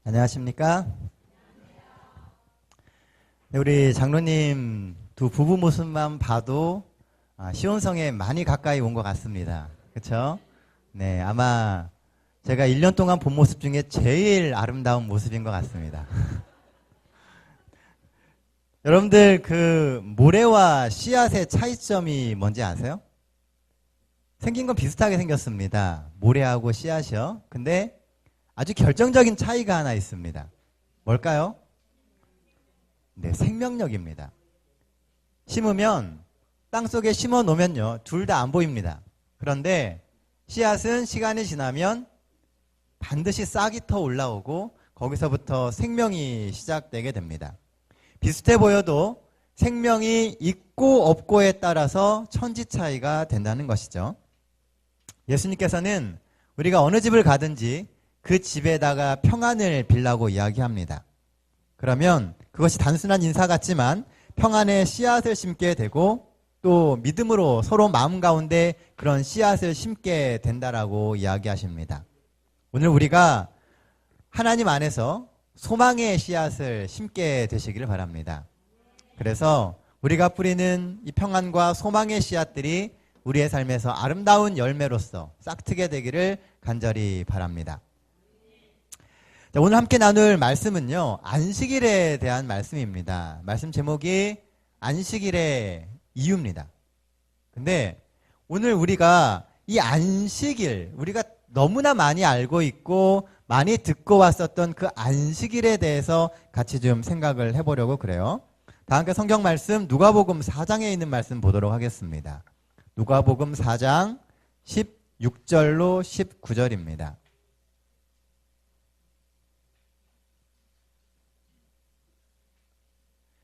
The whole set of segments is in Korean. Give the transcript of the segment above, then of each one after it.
안녕하십니까? 네, 우리 장로님 두 부부 모습만 봐도 시온성에 많이 가까이 온 것 같습니다. 그렇죠? 네, 아마 제가 1년 동안 본 모습 중에 제일 아름다운 모습인 것 같습니다. 여러분들 그 모래와 씨앗의 차이점이 뭔지 아세요? 생긴 건 비슷하게 생겼습니다. 모래하고 씨앗이요. 근데 아주 결정적인 차이가 하나 있습니다. 뭘까요? 네, 생명력입니다. 심으면 땅속에 심어 놓으면요, 둘 다 안 보입니다. 그런데 씨앗은 시간이 지나면 반드시 싹이 터 올라오고 거기서부터 생명이 시작되게 됩니다. 비슷해 보여도 생명이 있고 없고에 따라서 천지 차이가 된다는 것이죠. 예수님께서는 우리가 어느 집을 가든지 그 집에다가 평안을 빌라고 이야기합니다. 그러면 그것이 단순한 인사 같지만 평안의 씨앗을 심게 되고 또 믿음으로 서로 마음 가운데 그런 씨앗을 심게 된다라고 이야기하십니다. 오늘 우리가 하나님 안에서 소망의 씨앗을 심게 되시기를 바랍니다. 그래서 우리가 뿌리는 이 평안과 소망의 씨앗들이 우리의 삶에서 아름다운 열매로서 싹트게 되기를 간절히 바랍니다. 자, 오늘 함께 나눌 말씀은요, 안식일에 대한 말씀입니다. 말씀 제목이 안식일의 이유입니다. 근데 오늘 우리가 이 안식일, 우리가 너무나 많이 알고 있고 많이 듣고 왔었던 그 안식일에 대해서 같이 좀 생각을 해보려고 그래요. 다 함께 성경 말씀 누가복음 4장에 있는 말씀 보도록 하겠습니다. 누가복음 4장 16절로 19절입니다.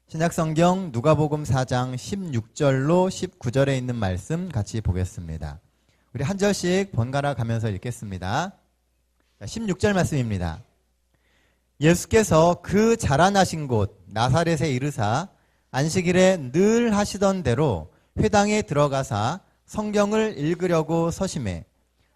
신약성경 누가복음 4장 16절로 19절에 있는 말씀 같이 보겠습니다. 우리 한 절씩 번갈아 가면서 읽겠습니다. 16절 말씀입니다. 예수께서 그 자라나신 곳 나사렛에 이르사 안식일에 늘 하시던 대로 회당에 들어가사 성경을 읽으려고 서심해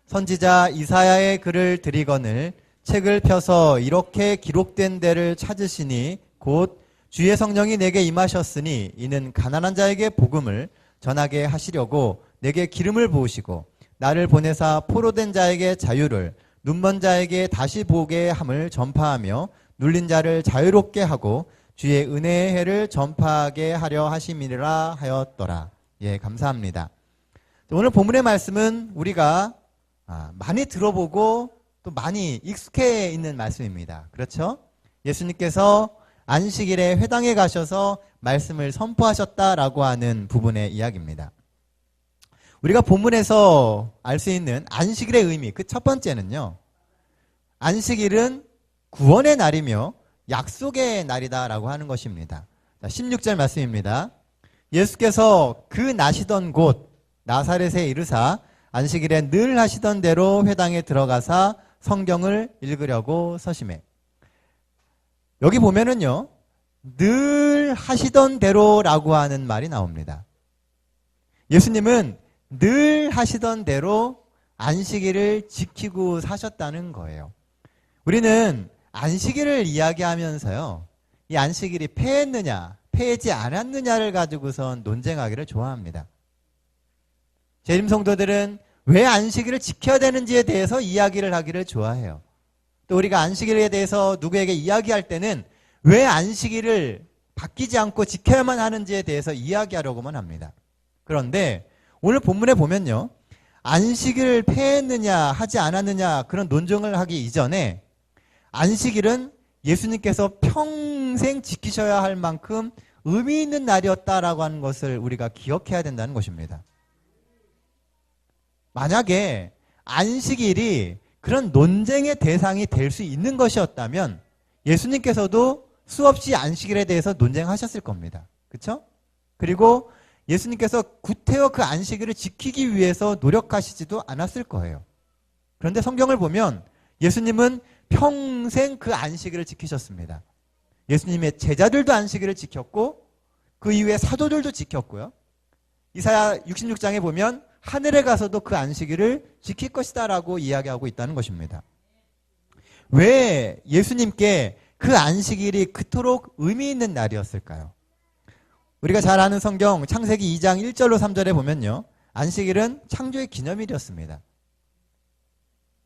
선지자 이사야의 글을 들이거늘 책을 펴서 이렇게 기록된 데를 찾으시니 곧 주의 성령이 내게 임하셨으니 이는 가난한 자에게 복음을 전하게 하시려고 내게 기름을 부으시고 나를 보내사 포로된 자에게 자유를 눈먼 자에게 다시 보게 함을 전파하며 눌린 자를 자유롭게 하고 주의 은혜의 해를 전파하게 하려 하심이라 하였더라. 예, 감사합니다. 오늘 본문의 말씀은 우리가 많이 들어보고 또 많이 익숙해 있는 말씀입니다. 그렇죠? 예수님께서 안식일에 회당에 가셔서 말씀을 선포하셨다라고 하는 부분의 이야기입니다. 우리가 본문에서 알 수 있는 안식일의 의미, 그 첫 번째는요, 안식일은 구원의 날이며 약속의 날이다라고 하는 것입니다. 16절 말씀입니다. 예수께서 그 나시던 곳 나사렛에 이르사 안식일에 늘 하시던 대로 회당에 들어가사 성경을 읽으려고 서심해. 여기 보면은요, 늘 하시던 대로라고 하는 말이 나옵니다. 예수님은 늘 하시던 대로 안식일을 지키고 사셨다는 거예요. 우리는 안식일을 이야기하면서요, 이 안식일이 폐했느냐, 폐하지 않았느냐를 가지고선 논쟁하기를 좋아합니다. 재림 성도들은 왜 안식일을 지켜야 되는지에 대해서 이야기를 하기를 좋아해요. 또 우리가 안식일에 대해서 누구에게 이야기할 때는 왜 안식일을 바뀌지 않고 지켜야만 하는지에 대해서 이야기하려고만 합니다. 그런데 오늘 본문에 보면요, 안식일을 폐했느냐 하지 않았느냐 그런 논쟁을 하기 이전에 안식일은 예수님께서 평생 지키셔야 할 만큼 의미 있는 날이었다라고 하는 것을 우리가 기억해야 된다는 것입니다. 만약에 안식일이 그런 논쟁의 대상이 될 수 있는 것이었다면 예수님께서도 수없이 안식일에 대해서 논쟁하셨을 겁니다. 그렇죠? 그리고 예수님께서 구태여 그 안식일을 지키기 위해서 노력하시지도 않았을 거예요. 그런데 성경을 보면 예수님은 평생 그 안식일을 지키셨습니다. 예수님의 제자들도 안식일을 지켰고 그 이후에 사도들도 지켰고요. 이사야 66장에 보면 하늘에 가서도 그 안식일을 지킬 것이다 라고 이야기하고 있다는 것입니다. 왜 예수님께 그 안식일이 그토록 의미 있는 날이었을까요? 우리가 잘 아는 성경 창세기 2장 1절로 3절에 보면요. 안식일은 창조의 기념일이었습니다.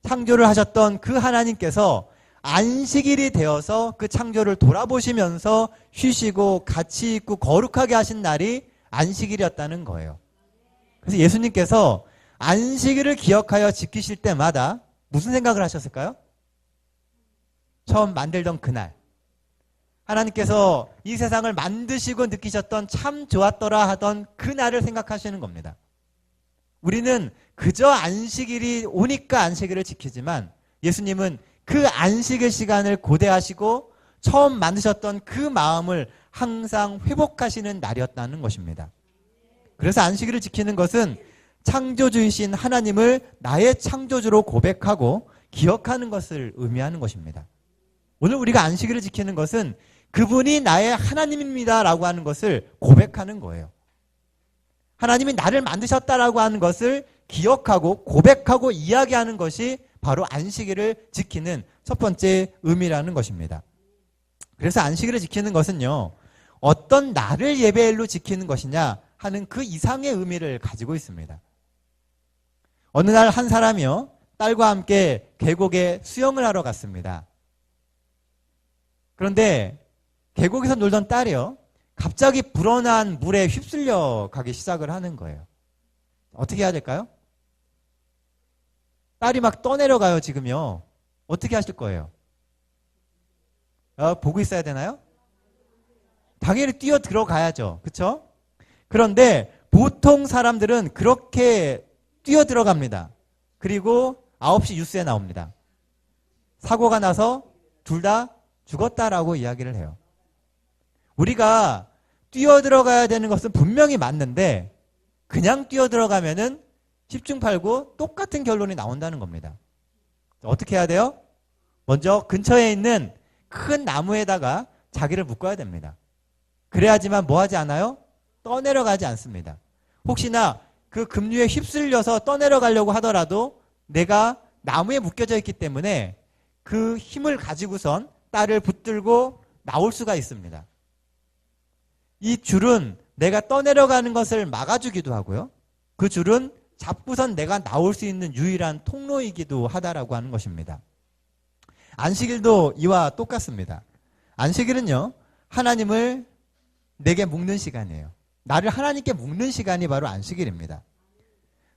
창조를 하셨던 그 하나님께서 안식일이 되어서 그 창조를 돌아보시면서 쉬시고 가치 있고 거룩하게 하신 날이 안식일이었다는 거예요. 그래서 예수님께서 안식일을 기억하여 지키실 때마다 무슨 생각을 하셨을까요? 처음 만들던 그날, 하나님께서 이 세상을 만드시고 느끼셨던 참 좋았더라 하던 그날을 생각하시는 겁니다. 우리는 그저 안식일이 오니까 안식일을 지키지만 예수님은 그 안식일 시간을 고대하시고 처음 만드셨던 그 마음을 항상 회복하시는 날이었다는 것입니다. 그래서 안식일을 지키는 것은 창조주이신 하나님을 나의 창조주로 고백하고 기억하는 것을 의미하는 것입니다. 오늘 우리가 안식일을 지키는 것은 그분이 나의 하나님입니다라고 하는 것을 고백하는 거예요. 하나님이 나를 만드셨다라고 하는 것을 기억하고 고백하고 이야기하는 것이 바로 안식일을 지키는 첫 번째 의미라는 것입니다. 그래서 안식일을 지키는 것은요, 어떤 날을 예배일로 지키는 것이냐 하는 그 이상의 의미를 가지고 있습니다. 어느 날 한 사람이요, 딸과 함께 계곡에 수영을 하러 갔습니다. 그런데 계곡에서 놀던 딸이요, 갑자기 불어난 물에 휩쓸려 가기 시작을 하는 거예요. 어떻게 해야 될까요? 딸이 막 떠내려가요, 지금요. 어떻게 하실 거예요? 보고 있어야 되나요? 당연히 뛰어 들어가야죠. 그렇죠? 그런데 보통 사람들은 그렇게 뛰어 들어갑니다. 그리고 9시 뉴스에 나옵니다. 사고가 나서 둘 다 죽었다라고 이야기를 해요. 우리가 뛰어 들어가야 되는 것은 분명히 맞는데 그냥 뛰어 들어가면은 10중 8구 똑같은 결론이 나온다는 겁니다. 어떻게 해야 돼요? 먼저 근처에 있는 큰 나무에다가 자기를 묶어야 됩니다. 그래야지만 뭐 하지 않아요? 떠내려가지 않습니다. 혹시나 그 급류에 휩쓸려서 떠내려가려고 하더라도 내가 나무에 묶여져 있기 때문에 그 힘을 가지고선 딸을 붙들고 나올 수가 있습니다. 이 줄은 내가 떠내려가는 것을 막아주기도 하고요. 그 줄은 잡고선 내가 나올 수 있는 유일한 통로이기도 하다라고 하는 것입니다. 안식일도 이와 똑같습니다. 안식일은요, 하나님을 내게 묶는 시간이에요. 나를 하나님께 묶는 시간이 바로 안식일입니다.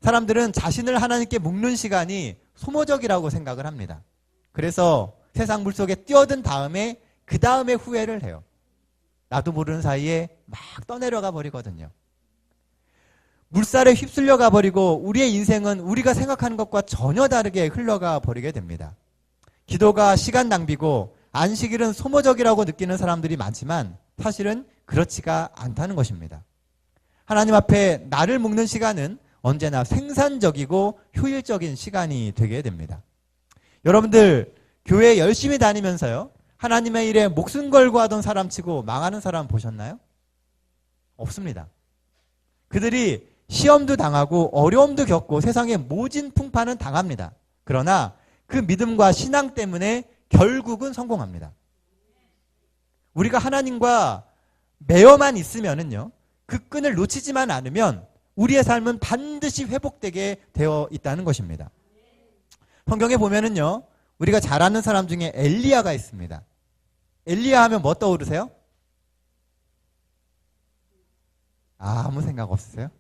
사람들은 자신을 하나님께 묶는 시간이 소모적이라고 생각을 합니다. 그래서 세상 물속에 뛰어든 다음에 그 다음에 후회를 해요. 나도 모르는 사이에 막 떠내려가 버리거든요. 물살에 휩쓸려 가버리고 우리의 인생은 우리가 생각하는 것과 전혀 다르게 흘러가 버리게 됩니다. 기도가 시간 낭비고 안식일은 소모적이라고 느끼는 사람들이 많지만 사실은 그렇지가 않다는 것입니다. 하나님 앞에 나를 묶는 시간은 언제나 생산적이고 효율적인 시간이 되게 됩니다. 여러분들 교회 열심히 다니면서요, 하나님의 일에 목숨 걸고 하던 사람 치고 망하는 사람 보셨나요? 없습니다. 그들이 시험도 당하고 어려움도 겪고 세상에 모진 풍파는 당합니다. 그러나 그 믿음과 신앙 때문에 결국은 성공합니다. 우리가 하나님과 매어만 있으면은요, 그 끈을 놓치지만 않으면 우리의 삶은 반드시 회복되게 되어 있다는 것입니다. 성경에 보면은요, 우리가 잘 아는 사람 중에 엘리야가 있습니다. 엘리야 하면 뭐 떠오르세요? 아무 생각 없으세요?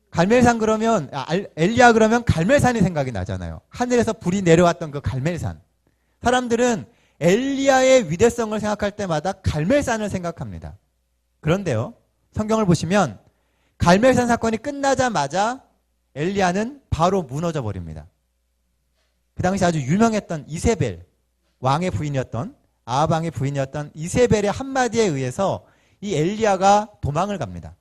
갈멜산 그러면, 엘리야 그러면 갈멜산이 생각이 나잖아요. 하늘에서 불이 내려왔던 그 갈멜산. 사람들은 엘리야의 위대성을 생각할 때마다 갈멜산을 생각합니다. 그런데요, 성경을 보시면 갈멜산 사건이 끝나자마자 엘리야는 바로 무너져 버립니다. 그 당시 아주 유명했던 이세벨, 왕의 부인이었던, 아합 왕의 부인이었던 이세벨의 한마디에 의해서 이 엘리야가 도망을 갑니다.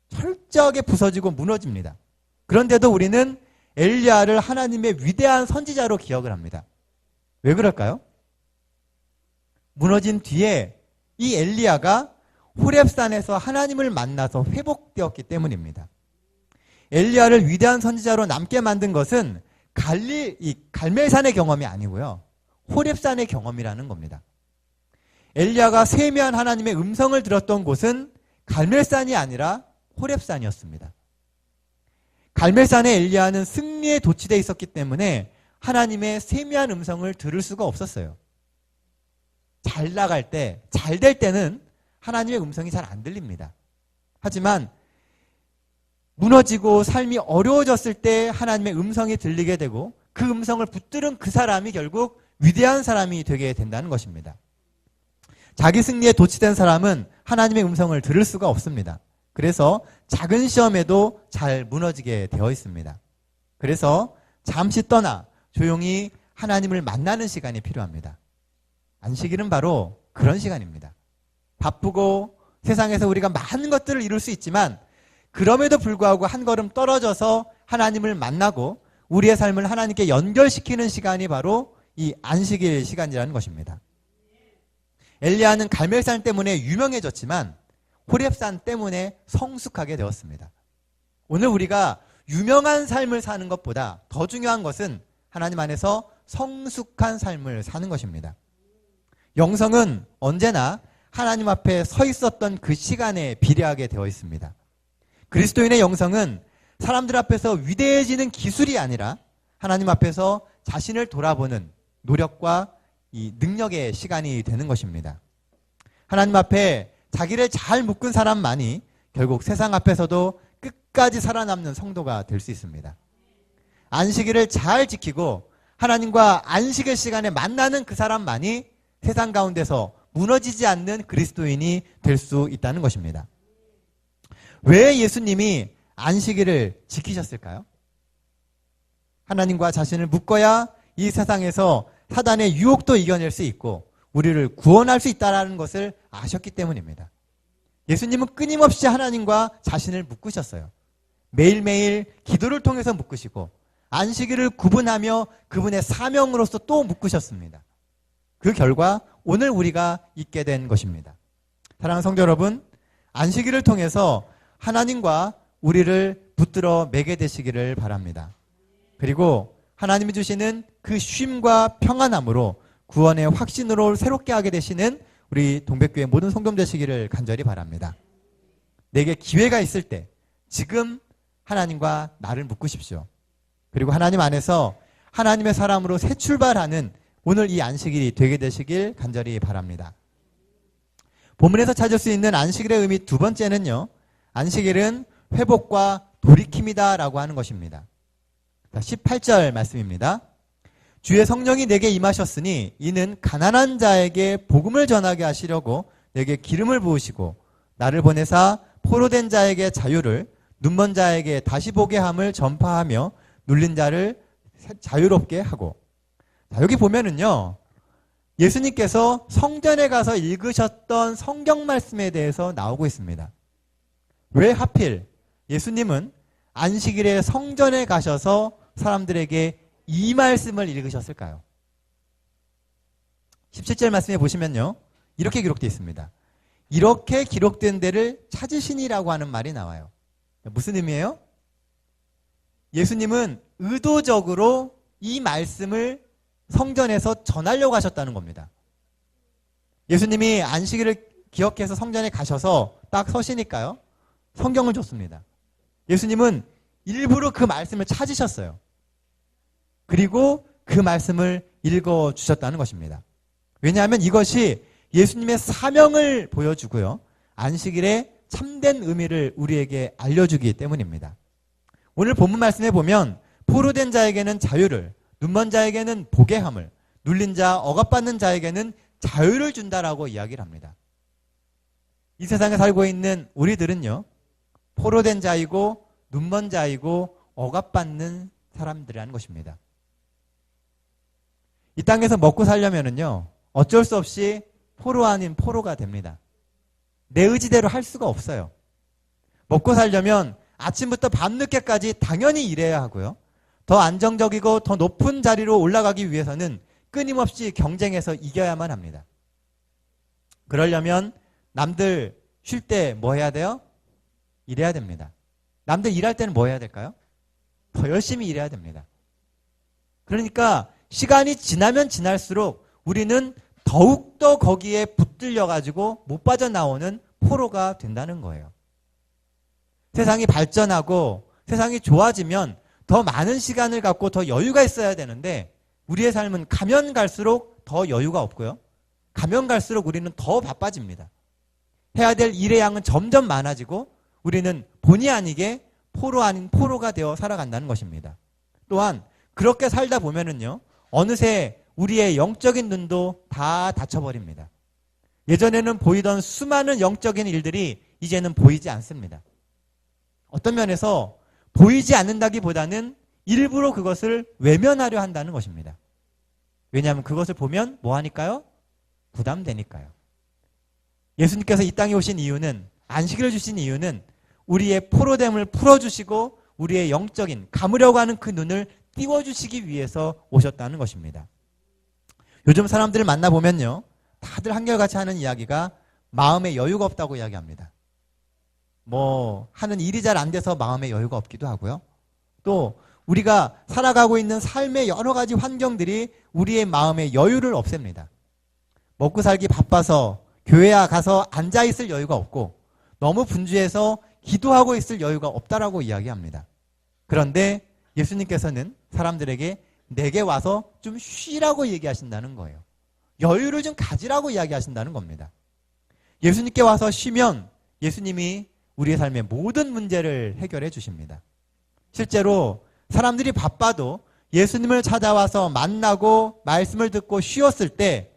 철저하게 부서지고 무너집니다. 그런데도 우리는 엘리야를 하나님의 위대한 선지자로 기억을 합니다. 왜 그럴까요? 무너진 뒤에 이 엘리야가 호렙산에서 하나님을 만나서 회복되었기 때문입니다. 엘리야를 위대한 선지자로 남게 만든 것은 이 갈멜산의 경험이 아니고요. 호렙산의 경험이라는 겁니다. 엘리야가 세미한 하나님의 음성을 들었던 곳은 갈멜산이 아니라 호렙산이었습니다. 갈멜산에 엘리야는 승리에 도취되어 있었기 때문에 하나님의 세미한 음성을 들을 수가 없었어요. 잘 나갈 때, 잘 될 때는 하나님의 음성이 잘 안 들립니다. 하지만 무너지고 삶이 어려워졌을 때 하나님의 음성이 들리게 되고 그 음성을 붙들은 그 사람이 결국 위대한 사람이 되게 된다는 것입니다. 자기 승리에 도취된 사람은 하나님의 음성을 들을 수가 없습니다. 그래서 작은 시험에도 잘 무너지게 되어 있습니다. 그래서 잠시 떠나 조용히 하나님을 만나는 시간이 필요합니다. 안식일은 바로 그런 시간입니다. 바쁘고 세상에서 우리가 많은 것들을 이룰 수 있지만 그럼에도 불구하고 한 걸음 떨어져서 하나님을 만나고 우리의 삶을 하나님께 연결시키는 시간이 바로 이 안식일 시간이라는 것입니다. 엘리야는 갈멜산 때문에 유명해졌지만 호렙산 때문에 성숙하게 되었습니다. 오늘 우리가 유명한 삶을 사는 것보다 더 중요한 것은 하나님 안에서 성숙한 삶을 사는 것입니다. 영성은 언제나 하나님 앞에 서 있었던 그 시간에 비례하게 되어 있습니다. 그리스도인의 영성은 사람들 앞에서 위대해지는 기술이 아니라 하나님 앞에서 자신을 돌아보는 노력과 이 능력의 시간이 되는 것입니다. 하나님 앞에 자기를 잘 묶은 사람만이 결국 세상 앞에서도 끝까지 살아남는 성도가 될 수 있습니다. 안식일을 잘 지키고 하나님과 안식일 시간에 만나는 그 사람만이 세상 가운데서 무너지지 않는 그리스도인이 될 수 있다는 것입니다. 왜 예수님이 안식일을 지키셨을까요? 하나님과 자신을 묶어야 이 세상에서 사단의 유혹도 이겨낼 수 있고 우리를 구원할 수 있다는 것을 아셨기 때문입니다. 예수님은 끊임없이 하나님과 자신을 묶으셨어요. 매일매일 기도를 통해서 묶으시고 안식일을 구분하며 그분의 사명으로서 또 묶으셨습니다. 그 결과 오늘 우리가 있게 된 것입니다. 사랑하는 성도 여러분, 안식일을 통해서 하나님과 우리를 붙들어 매게 되시기를 바랍니다. 그리고 하나님이 주시는 그 쉼과 평안함으로 구원의 확신으로 새롭게 하게 되시는 우리 동백교회 모든 성도 되시기를 간절히 바랍니다. 내게 기회가 있을 때 지금 하나님과 나를 묶으십시오. 그리고 하나님 안에서 하나님의 사람으로 새 출발하는 오늘 이 안식일이 되게 되시길 간절히 바랍니다. 본문에서 찾을 수 있는 안식일의 의미 두 번째는요. 안식일은 회복과 돌이킴이다 라고 하는 것입니다. 18절 말씀입니다. 주의 성령이 내게 임하셨으니 이는 가난한 자에게 복음을 전하게 하시려고 내게 기름을 부으시고 나를 보내사 포로된 자에게 자유를 눈먼 자에게 다시 보게 함을 전파하며 눌린 자를 자유롭게 하고. 자, 여기 보면은요. 예수님께서 성전에 가서 읽으셨던 성경 말씀에 대해서 나오고 있습니다. 왜 하필 예수님은 안식일에 성전에 가셔서 사람들에게 이 말씀을 읽으셨을까요? 17절 말씀에 보시면요. 이렇게 기록되어 있습니다. 이렇게 기록된 데를 찾으시니라고 하는 말이 나와요. 무슨 의미예요? 예수님은 의도적으로 이 말씀을 성전에서 전하려고 하셨다는 겁니다. 예수님이 안식일을 기억해서 성전에 가셔서 딱 서시니까요. 성경을 줬습니다. 예수님은 일부러 그 말씀을 찾으셨어요. 그리고 그 말씀을 읽어주셨다는 것입니다. 왜냐하면 이것이 예수님의 사명을 보여주고요. 안식일의 참된 의미를 우리에게 알려주기 때문입니다. 오늘 본문 말씀에 보면 포로된 자에게는 자유를, 눈먼 자에게는 보게 함을, 눌린 자, 억압받는 자에게는 자유를 준다라고 이야기를 합니다. 이 세상에 살고 있는 우리들은요. 포로된 자이고 눈먼 자이고 억압받는 사람들이라는 것입니다. 이 땅에서 먹고 살려면은요. 어쩔 수 없이 포로 아닌 포로가 됩니다. 내 의지대로 할 수가 없어요. 먹고 살려면 아침부터 밤늦게까지 당연히 일해야 하고요. 더 안정적이고 더 높은 자리로 올라가기 위해서는 끊임없이 경쟁해서 이겨야만 합니다. 그러려면 남들 쉴 때 뭐 해야 돼요? 일해야 됩니다. 남들 일할 때는 뭐 해야 될까요? 더 열심히 일해야 됩니다. 그러니까 시간이 지나면 지날수록 우리는 더욱더 거기에 붙들려가지고 못 빠져나오는 포로가 된다는 거예요. 세상이 발전하고 세상이 좋아지면 더 많은 시간을 갖고 더 여유가 있어야 되는데 우리의 삶은 가면 갈수록 더 여유가 없고요. 가면 갈수록 우리는 더 바빠집니다. 해야 될 일의 양은 점점 많아지고 우리는 본의 아니게 포로 아닌 포로가 되어 살아간다는 것입니다. 또한 그렇게 살다 보면은요, 어느새 우리의 영적인 눈도 다 닫혀버립니다. 예전에는 보이던 수많은 영적인 일들이 이제는 보이지 않습니다. 어떤 면에서 보이지 않는다기보다는 일부러 그것을 외면하려 한다는 것입니다. 왜냐하면 그것을 보면 뭐 하니까요? 부담되니까요. 예수님께서 이 땅에 오신 이유는, 안식일을 주신 이유는 우리의 포로됨을 풀어주시고 우리의 영적인 감으려고 하는 그 눈을 띄워주시기 위해서 오셨다는 것입니다. 요즘 사람들을 만나보면요, 다들 한결같이 하는 이야기가 마음에 여유가 없다고 이야기합니다. 뭐 하는 일이 잘 안 돼서 마음에 여유가 없기도 하고요. 또 우리가 살아가고 있는 삶의 여러 가지 환경들이 우리의 마음의 여유를 없앱니다. 먹고 살기 바빠서 교회에 가서 앉아있을 여유가 없고 너무 분주해서 기도하고 있을 여유가 없다라고 이야기합니다. 그런데 예수님께서는 사람들에게 내게 와서 좀 쉬라고 얘기하신다는 거예요. 여유를 좀 가지라고 이야기하신다는 겁니다. 예수님께 와서 쉬면 예수님이 우리의 삶의 모든 문제를 해결해 주십니다. 실제로 사람들이 바빠도 예수님을 찾아와서 만나고 말씀을 듣고 쉬었을 때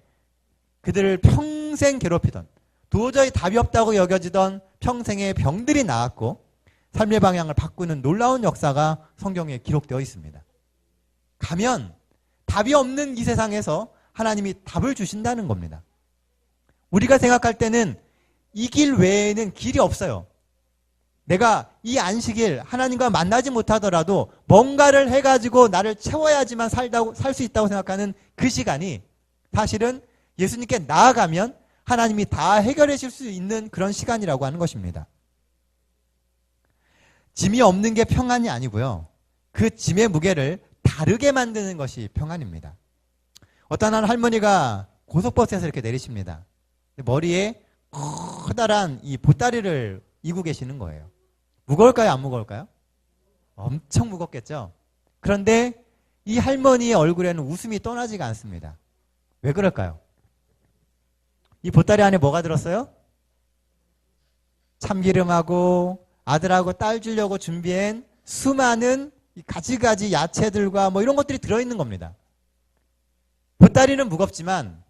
그들을 평생 괴롭히던, 도저히 답이 없다고 여겨지던 평생의 병들이 나았고 삶의 방향을 바꾸는 놀라운 역사가 성경에 기록되어 있습니다. 가면 답이 없는 이 세상에서 하나님이 답을 주신다는 겁니다. 우리가 생각할 때는 이 길 외에는 길이 없어요. 내가 이 안식일 하나님과 만나지 못하더라도 뭔가를 해가지고 나를 채워야지만 살 수 있다고 생각하는 그 시간이 사실은 예수님께 나아가면 하나님이 다 해결해 줄 수 있는 그런 시간이라고 하는 것입니다. 짐이 없는 게 평안이 아니고요. 그 짐의 무게를 다르게 만드는 것이 평안입니다. 어떤 한 할머니가 고속버스에서 이렇게 내리십니다. 머리에 커다란 이 보따리를 이고 계시는 거예요. 무거울까요? 안 무거울까요? 엄청 무겁겠죠? 그런데 이 할머니의 얼굴에는 웃음이 떠나지가 않습니다. 왜 그럴까요? 이 보따리 안에 뭐가 들었어요? 참기름하고 아들하고 딸 주려고 준비한 수많은 가지가지 야채들과 뭐 이런 것들이 들어있는 겁니다. 보따리는 무겁지만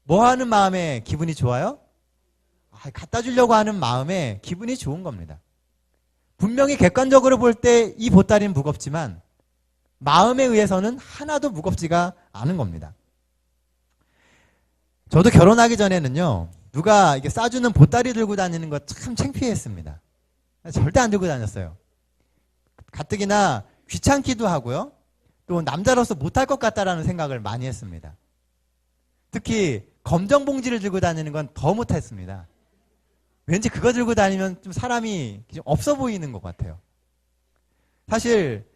뭐 하는 마음에 기분이 좋아요? 갖다 주려고 하는 마음에 기분이 좋은 겁니다. 분명히 객관적으로 볼 때 이 보따리는 무겁지만 마음에 의해서는 하나도 무겁지가 않은 겁니다. 저도 결혼하기 전에는요, 누가 이게 싸주는 보따리 들고 다니는 거 참 창피했습니다. 절대 안 들고 다녔어요. 가뜩이나 귀찮기도 하고요. 또 남자로서 못할 것 같다라는 생각을 많이 했습니다. 특히 검정 봉지를 들고 다니는 건 더 못했습니다. 왠지 그거 들고 다니면 좀 사람이 좀 없어 보이는 것 같아요. 사실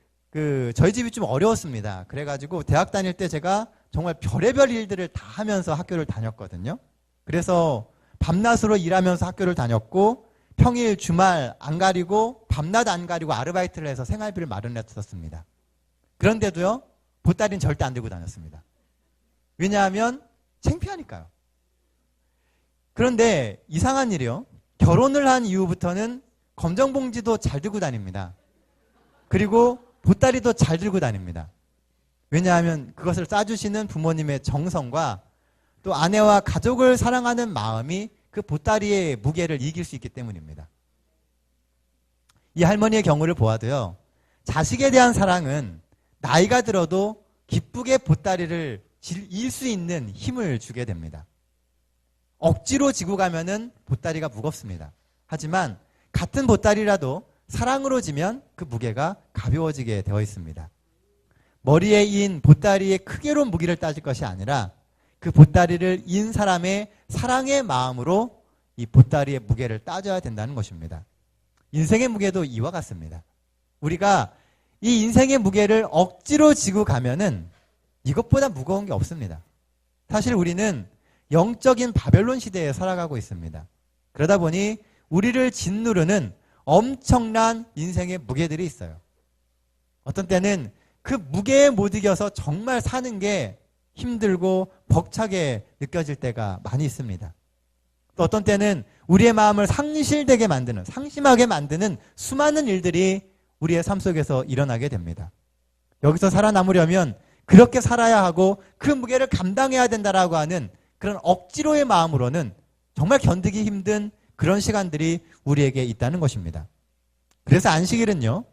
저희 집이 좀 어려웠습니다. 그래가지고 대학 다닐 때 제가 정말 별의별 일들을 다 하면서 학교를 다녔거든요. 그래서 밤낮으로 일하면서 학교를 다녔고 평일 주말 안 가리고 밤낮 안 가리고 아르바이트를 해서 생활비를 마련했었습니다. 그런데도요, 보따리는 절대 안 들고 다녔습니다. 왜냐하면 창피하니까요. 그런데 이상한 일이요. 결혼을 한 이후부터는 검정 봉지도 잘 들고 다닙니다. 그리고 보따리도 잘 들고 다닙니다. 왜냐하면 그것을 싸주시는 부모님의 정성과 또 아내와 가족을 사랑하는 마음이 그 보따리의 무게를 이길 수 있기 때문입니다. 이 할머니의 경우를 보아도요, 자식에 대한 사랑은 나이가 들어도 기쁘게 보따리를 일 수 있는 힘을 주게 됩니다. 억지로 지고 가면은 보따리가 무겁습니다. 하지만 같은 보따리라도 사랑으로 지면 그 무게가 가벼워지게 되어 있습니다. 머리에 인 보따리의 크기로 무게를 따질 것이 아니라 그 보따리를 인 사람의 사랑의 마음으로 이 보따리의 무게를 따져야 된다는 것입니다. 인생의 무게도 이와 같습니다. 우리가 이 인생의 무게를 억지로 지고 가면은 이것보다 무거운 게 없습니다. 사실 우리는 영적인 바벨론 시대에 살아가고 있습니다. 그러다 보니 우리를 짓누르는 엄청난 인생의 무게들이 있어요. 어떤 때는 그 무게에 못 이겨서 정말 사는 게 힘들고 벅차게 느껴질 때가 많이 있습니다. 또 어떤 때는 우리의 마음을 상실되게 만드는, 상심하게 만드는 수많은 일들이 우리의 삶 속에서 일어나게 됩니다. 여기서 살아남으려면 그렇게 살아야 하고 그 무게를 감당해야 된다라고 하는 그런 억지로의 마음으로는 정말 견디기 힘든 그런 시간들이 우리에게 있다는 것입니다. 그래서 안식일은요,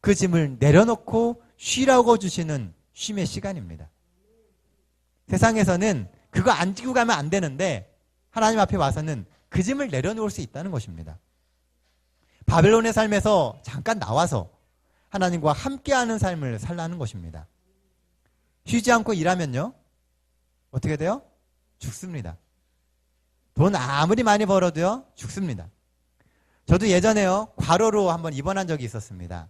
그 짐을 내려놓고 쉬라고 주시는 쉼의 시간입니다. 세상에서는 그거 안 지고 가면 안 되는데 하나님 앞에 와서는 그 짐을 내려놓을 수 있다는 것입니다. 바벨론의 삶에서 잠깐 나와서 하나님과 함께하는 삶을 살라는 것입니다. 쉬지 않고 일하면요, 어떻게 돼요? 죽습니다. 돈 아무리 많이 벌어도요, 죽습니다. 저도 예전에요, 과로로 한번 입원한 적이 있었습니다.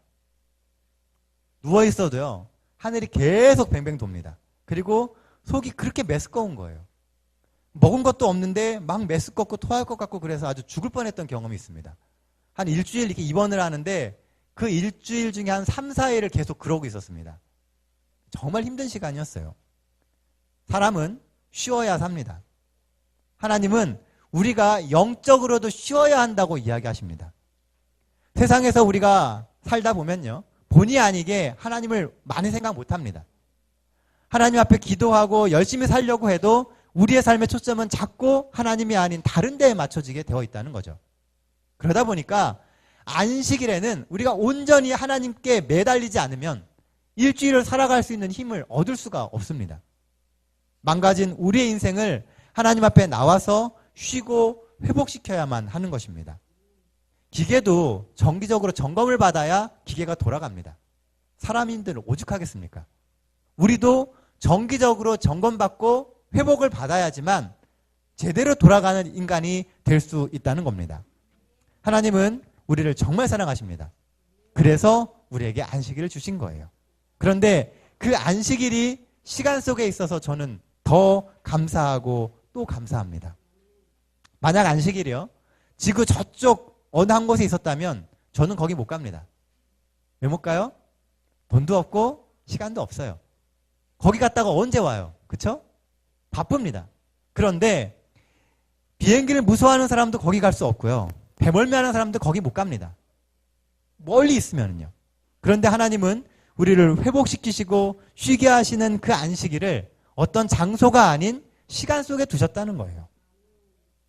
누워있어도요, 하늘이 계속 뱅뱅 돕니다. 그리고 속이 그렇게 메스꺼운 거예요. 먹은 것도 없는데 막 메스껍고 토할 것 같고 그래서 아주 죽을 뻔했던 경험이 있습니다. 한 일주일 이렇게 입원을 하는데 그 일주일 중에 한 3, 4일을 계속 그러고 있었습니다. 정말 힘든 시간이었어요. 사람은 쉬어야 삽니다. 하나님은 우리가 영적으로도 쉬어야 한다고 이야기하십니다. 세상에서 우리가 살다 보면요, 본의 아니게 하나님을 많이 생각 못합니다. 하나님 앞에 기도하고 열심히 살려고 해도 우리의 삶의 초점은 자꾸 하나님이 아닌 다른 데에 맞춰지게 되어 있다는 거죠. 그러다 보니까 안식일에는 우리가 온전히 하나님께 매달리지 않으면 일주일을 살아갈 수 있는 힘을 얻을 수가 없습니다. 망가진 우리의 인생을 하나님 앞에 나와서 쉬고 회복시켜야만 하는 것입니다. 기계도 정기적으로 점검을 받아야 기계가 돌아갑니다. 사람인들 오죽하겠습니까? 우리도 정기적으로 점검받고 회복을 받아야지만 제대로 돌아가는 인간이 될 수 있다는 겁니다. 하나님은 우리를 정말 사랑하십니다. 그래서 우리에게 안식일을 주신 거예요. 그런데 그 안식일이 시간 속에 있어서 저는 더 감사하고 또 감사합니다. 만약 안식일이요, 지구 저쪽 어느 한 곳에 있었다면 저는 거기 못 갑니다. 왜 못 가요? 돈도 없고 시간도 없어요. 거기 갔다가 언제 와요? 그쵸? 바쁩니다. 그런데 비행기를 무서워하는 사람도 거기 갈 수 없고요, 배멀미하는 사람도 거기 못 갑니다. 멀리 있으면요. 그런데 하나님은 우리를 회복시키시고 쉬게 하시는 그 안식일을 어떤 장소가 아닌 시간 속에 두셨다는 거예요.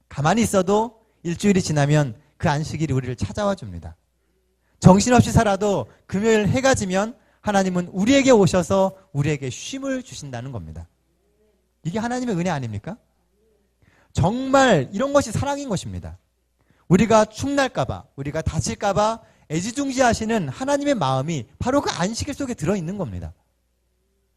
가만히 있어도 일주일이 지나면 그 안식일이 우리를 찾아와 줍니다. 정신없이 살아도 금요일 해가 지면 하나님은 우리에게 오셔서 우리에게 쉼을 주신다는 겁니다. 이게 하나님의 은혜 아닙니까? 정말 이런 것이 사랑인 것입니다. 우리가 축날까봐, 우리가 다칠까봐 애지중지하시는 하나님의 마음이 바로 그 안식일 속에 들어있는 겁니다.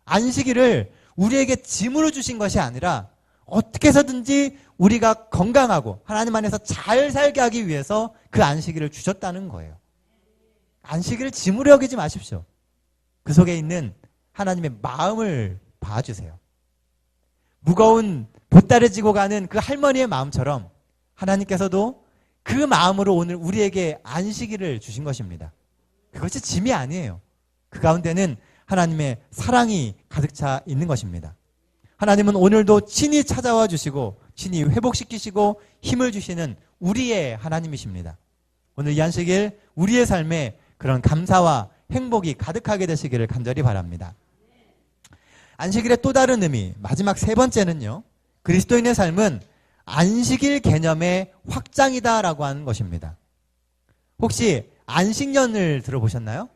안식일을 우리에게 짐으로 주신 것이 아니라 어떻게 해서든지 우리가 건강하고 하나님 안에서 잘 살게 하기 위해서 그 안식일을 주셨다는 거예요. 안식일을 짐으로 여기지 마십시오. 그 속에 있는 하나님의 마음을 봐주세요. 무거운 보따리 지고 가는 그 할머니의 마음처럼 하나님께서도 그 마음으로 오늘 우리에게 안식일을 주신 것입니다. 그것이 짐이 아니에요. 그 가운데는 하나님의 사랑이 가득 차 있는 것입니다. 하나님은 오늘도 친히 찾아와 주시고 친히 회복시키시고 힘을 주시는 우리의 하나님이십니다. 오늘 이 안식일 우리의 삶에 그런 감사와 행복이 가득하게 되시기를 간절히 바랍니다. 안식일의 또 다른 의미, 마지막 세 번째는요, 그리스도인의 삶은 안식일 개념의 확장이다라고 하는 것입니다. 혹시 안식년을 들어보셨나요?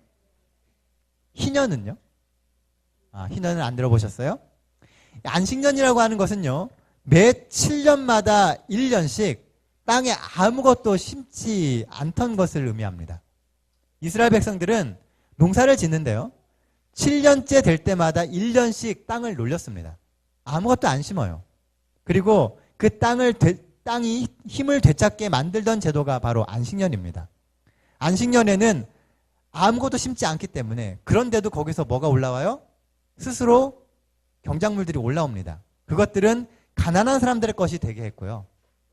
희년은요? 희년은 안 들어보셨어요? 안식년이라고 하는 것은요, 매 7년마다 1년씩 땅에 아무것도 심지 않던 것을 의미합니다. 이스라엘 백성들은 농사를 짓는데요, 7년째 될 때마다 1년씩 땅을 놀렸습니다. 아무것도 안 심어요. 그리고 그 땅이 힘을 되찾게 만들던 제도가 바로 안식년입니다. 안식년에는 아무것도 심지 않기 때문에 그런데도 거기서 뭐가 올라와요? 스스로 경작물들이 올라옵니다. 그것들은 가난한 사람들의 것이 되게 했고요.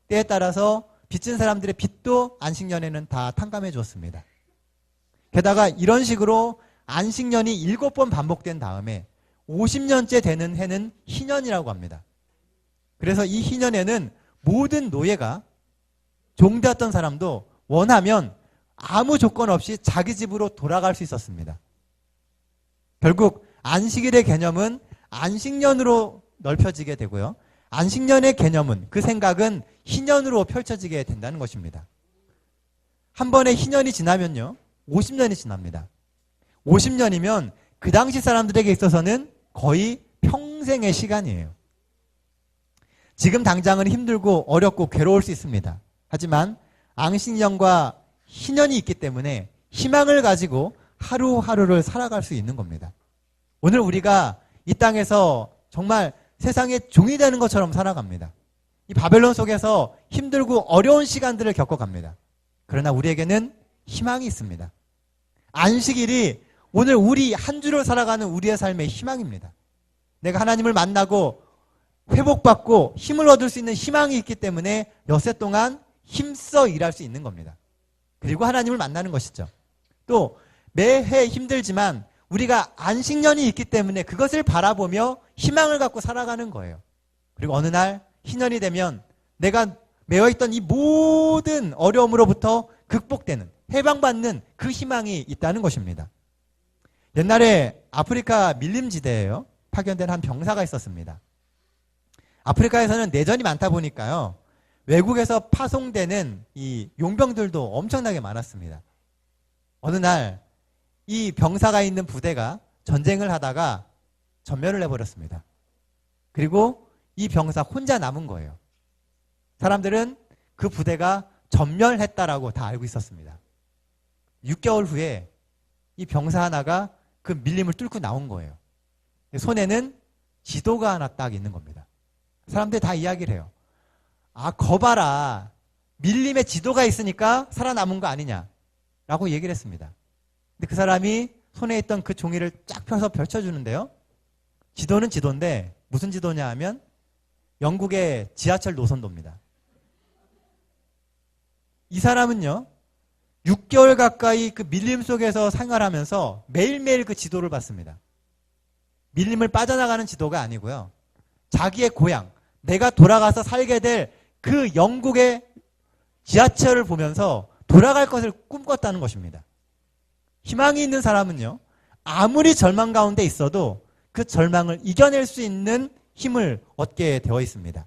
때에 따라서 빚진 사람들의 빚도 안식년에는 다 탕감해 주었습니다. 게다가 이런 식으로 안식년이 7번 반복된 다음에 50년째 되는 해는 희년이라고 합니다. 그래서 이 희년에는 모든 노예가 종되었던 사람도 원하면 아무 조건 없이 자기 집으로 돌아갈 수 있었습니다. 결국 안식일의 개념은 안식년으로 넓혀지게 되고요. 안식년의 개념은, 그 생각은 희년으로 펼쳐지게 된다는 것입니다. 한 번의 희년이 지나면요, 50년이 지납니다. 50년이면 그 당시 사람들에게 있어서는 거의 평생의 시간이에요. 지금 당장은 힘들고 어렵고 괴로울 수 있습니다. 하지만 안식년과 희년이 있기 때문에 희망을 가지고 하루하루를 살아갈 수 있는 겁니다. 오늘 우리가 이 땅에서 정말 세상의 종이 되는 것처럼 살아갑니다. 이 바벨론 속에서 힘들고 어려운 시간들을 겪어갑니다. 그러나 우리에게는 희망이 있습니다. 안식일이 오늘 우리 한 주를 살아가는 우리의 삶의 희망입니다. 내가 하나님을 만나고 회복받고 힘을 얻을 수 있는 희망이 있기 때문에 엿새 동안 힘써 일할 수 있는 겁니다. 그리고 하나님을 만나는 것이죠. 또 매해 힘들지만 우리가 안식년이 있기 때문에 그것을 바라보며 희망을 갖고 살아가는 거예요. 그리고 어느 날 희년이 되면 내가 매여있던 이 모든 어려움으로부터 극복되는, 해방받는 그 희망이 있다는 것입니다. 옛날에 아프리카 밀림지대에요, 파견된 한 병사가 있었습니다. 아프리카에서는 내전이 많다 보니까요, 외국에서 파송되는 이 용병들도 엄청나게 많았습니다. 어느 날 이 병사가 있는 부대가 전쟁을 하다가 전멸을 해버렸습니다. 그리고 이 병사 혼자 남은 거예요. 사람들은 그 부대가 전멸했다라고 다 알고 있었습니다. 6개월 후에 이 병사 하나가 그 밀림을 뚫고 나온 거예요. 손에는 지도가 하나 딱 있는 겁니다. 사람들이 다 이야기를 해요. 아, 거봐라. 밀림에 지도가 있으니까 살아남은 거 아니냐 라고 얘기를 했습니다. 근데 그 사람이 손에 있던 그 종이를 쫙 펴서 펼쳐주는데요, 지도는 지도인데 무슨 지도냐 하면 영국의 지하철 노선도입니다. 이 사람은요, 6개월 가까이 그 밀림 속에서 생활하면서 매일매일 그 지도를 봤습니다. 밀림을 빠져나가는 지도가 아니고요, 자기의 고향, 내가 돌아가서 살게 될 그 영국의 지하철을 보면서 돌아갈 것을 꿈꿨다는 것입니다. 희망이 있는 사람은요, 아무리 절망 가운데 있어도 그 절망을 이겨낼 수 있는 힘을 얻게 되어 있습니다.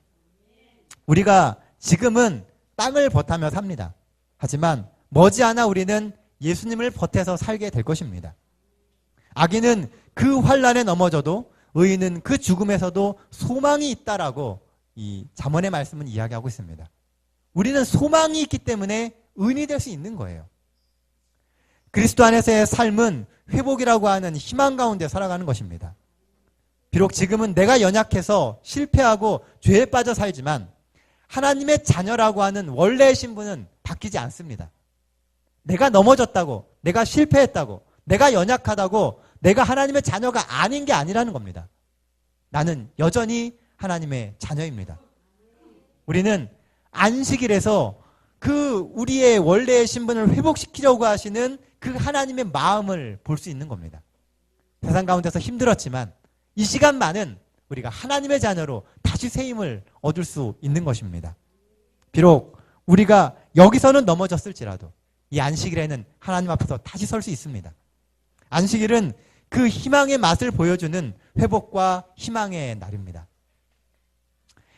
우리가 지금은 땅을 버타며 삽니다. 하지만 머지않아 우리는 예수님을 버텨서 살게 될 것입니다. 악인은 그 환난에 넘어져도 의인은 그 죽음에서도 소망이 있다라고 이 잠언의 말씀은 이야기하고 있습니다. 우리는 소망이 있기 때문에 의인이 될 수 있는 거예요. 그리스도 안에서의 삶은 회복이라고 하는 희망 가운데 살아가는 것입니다. 비록 지금은 내가 연약해서 실패하고 죄에 빠져 살지만 하나님의 자녀라고 하는 원래의 신분은 바뀌지 않습니다. 내가 넘어졌다고, 내가 실패했다고, 내가 연약하다고 내가 하나님의 자녀가 아닌 게 아니라는 겁니다. 나는 여전히 하나님의 자녀입니다. 우리는 안식일에서 그 우리의 원래의 신분을 회복시키려고 하시는 그 하나님의 마음을 볼 수 있는 겁니다. 세상 가운데서 힘들었지만 이 시간만은 우리가 하나님의 자녀로 다시 새 힘을 얻을 수 있는 것입니다. 비록 우리가 여기서는 넘어졌을지라도 이 안식일에는 하나님 앞에서 다시 설 수 있습니다. 안식일은 그 희망의 맛을 보여주는 회복과 희망의 날입니다.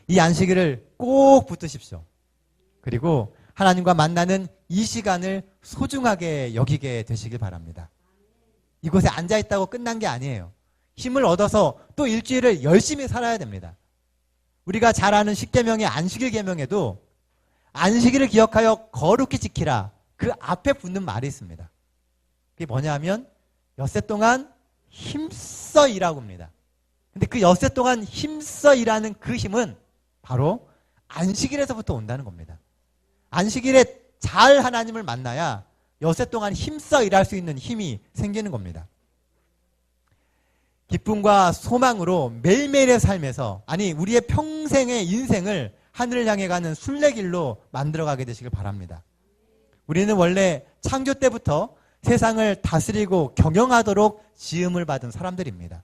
이 안식일을 꼭 붙드십시오. 그리고 하나님과 만나는 이 시간을 소중하게 여기게 되시길 바랍니다. 이곳에 앉아있다고 끝난 게 아니에요. 힘을 얻어서 또 일주일을 열심히 살아야 됩니다. 우리가 잘 아는 십계명의 안식일 계명에도 안식일을 기억하여 거룩히 지키라, 그 앞에 붙는 말이 있습니다. 그게 뭐냐 하면 엿새 동안 힘써 일하고 합니다. 근데 그 엿새 동안 힘써 일하는 그 힘은 바로 안식일에서부터 온다는 겁니다. 안식일에 잘 하나님을 만나야 엿새 동안 힘써 일할 수 있는 힘이 생기는 겁니다. 기쁨과 소망으로 매일매일의 삶에서, 아니 우리의 평생의 인생을 하늘을 향해 가는 순례길로 만들어가게 되시길 바랍니다. 우리는 원래 창조 때부터 세상을 다스리고 경영하도록 지음을 받은 사람들입니다.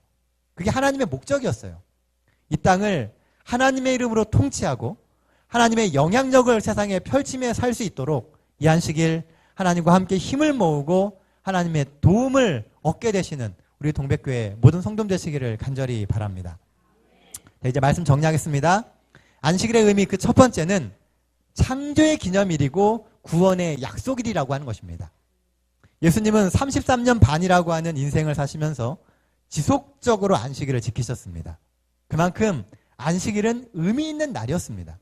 그게 하나님의 목적이었어요. 이 땅을 하나님의 이름으로 통치하고 하나님의 영향력을 세상에 펼치며 살 수 있도록 이 안식일 하나님과 함께 힘을 모으고 하나님의 도움을 얻게 되시는 우리 동백교회 모든 성도들 되시기를 간절히 바랍니다. 자, 이제 말씀 정리하겠습니다. 안식일의 의미 그 첫 번째는 창조의 기념일이고 구원의 약속일이라고 하는 것입니다. 예수님은 33년 반이라고 하는 인생을 사시면서 지속적으로 안식일을 지키셨습니다. 그만큼 안식일은 의미 있는 날이었습니다.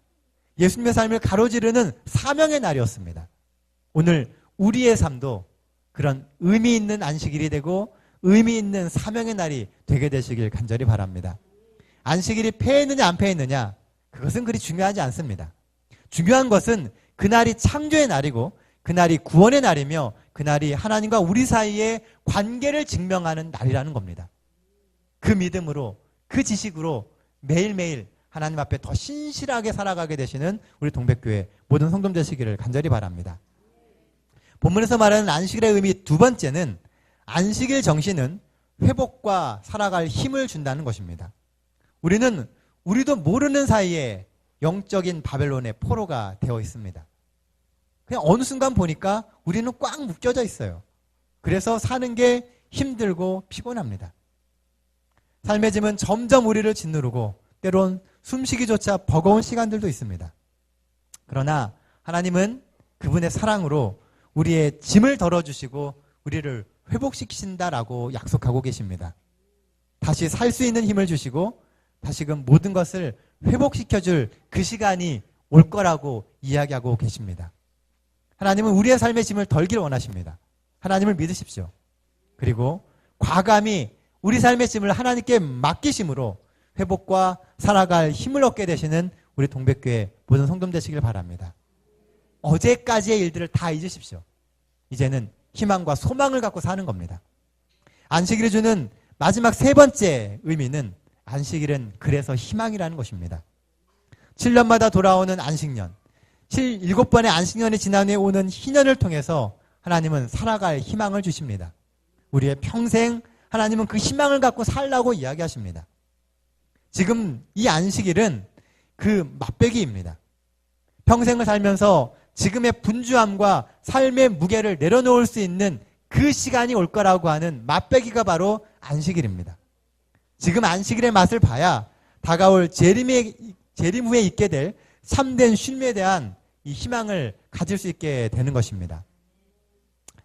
예수님의 삶을 가로지르는 사명의 날이었습니다. 오늘 우리의 삶도 그런 의미 있는 안식일이 되고 의미 있는 사명의 날이 되게 되시길 간절히 바랍니다. 안식일이 패했느냐 안 패했느냐 그것은 그리 중요하지 않습니다. 중요한 것은 그날이 창조의 날이고 그날이 구원의 날이며 그날이 하나님과 우리 사이의 관계를 증명하는 날이라는 겁니다. 그 믿음으로 그 지식으로 매일매일 하나님 앞에 더 신실하게 살아가게 되시는 우리 동백교회 모든 성도들 되시기를 간절히 바랍니다. 본문에서 말하는 안식일의 의미 두 번째는 안식일 정신은 회복과 살아갈 힘을 준다는 것입니다. 우리도 모르는 사이에 영적인 바벨론의 포로가 되어 있습니다. 그냥 어느 순간 보니까 우리는 꽉 묶여져 있어요. 그래서 사는 게 힘들고 피곤합니다. 삶의 짐은 점점 우리를 짓누르고 때론 숨쉬기조차 버거운 시간들도 있습니다. 그러나 하나님은 그분의 사랑으로 우리의 짐을 덜어주시고 우리를 회복시키신다라고 약속하고 계십니다. 다시 살 수 있는 힘을 주시고 다시금 모든 것을 회복시켜줄 그 시간이 올 거라고 이야기하고 계십니다. 하나님은 우리의 삶의 짐을 덜기를 원하십니다. 하나님을 믿으십시오. 그리고 과감히 우리 삶의 짐을 하나님께 맡기심으로 회복과 살아갈 힘을 얻게 되시는 우리 동백교회 모든 성도들 되시길 바랍니다. 어제까지의 일들을 다 잊으십시오. 이제는 희망과 소망을 갖고 사는 겁니다. 안식일이 주는 마지막 세 번째 의미는 안식일은 그래서 희망이라는 것입니다. 7년마다 돌아오는 안식년, 7번의 안식년이 지난 후에 오는 희년을 통해서 하나님은 살아갈 희망을 주십니다. 우리의 평생 하나님은 그 희망을 갖고 살라고 이야기하십니다. 지금 이 안식일은 그 맛배기입니다. 평생을 살면서 지금의 분주함과 삶의 무게를 내려놓을 수 있는 그 시간이 올 거라고 하는 맛배기가 바로 안식일입니다. 지금 안식일의 맛을 봐야 다가올 재림 후에 있게 될 참된 쉼에 대한 이 희망을 가질 수 있게 되는 것입니다.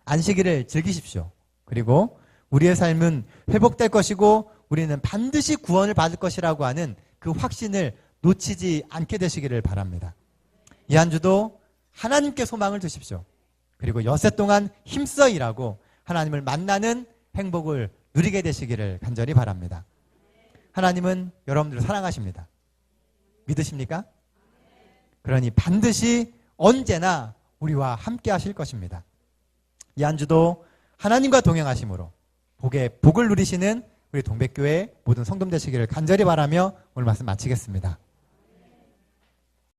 안식일을 즐기십시오. 그리고 우리의 삶은 회복될 것이고 우리는 반드시 구원을 받을 것이라고 하는 그 확신을 놓치지 않게 되시기를 바랍니다. 이 한 주도 하나님께 소망을 두십시오. 그리고 엿새 동안 힘써 일하고 하나님을 만나는 행복을 누리게 되시기를 간절히 바랍니다. 하나님은 여러분들을 사랑하십니다. 믿으십니까? 그러니 반드시 언제나 우리와 함께 하실 것입니다. 이 한 주도 하나님과 동행하심으로 복의 복을 누리시는 우리 동백교회 모든 성도들 되시기를 간절히 바라며 오늘 말씀 마치겠습니다.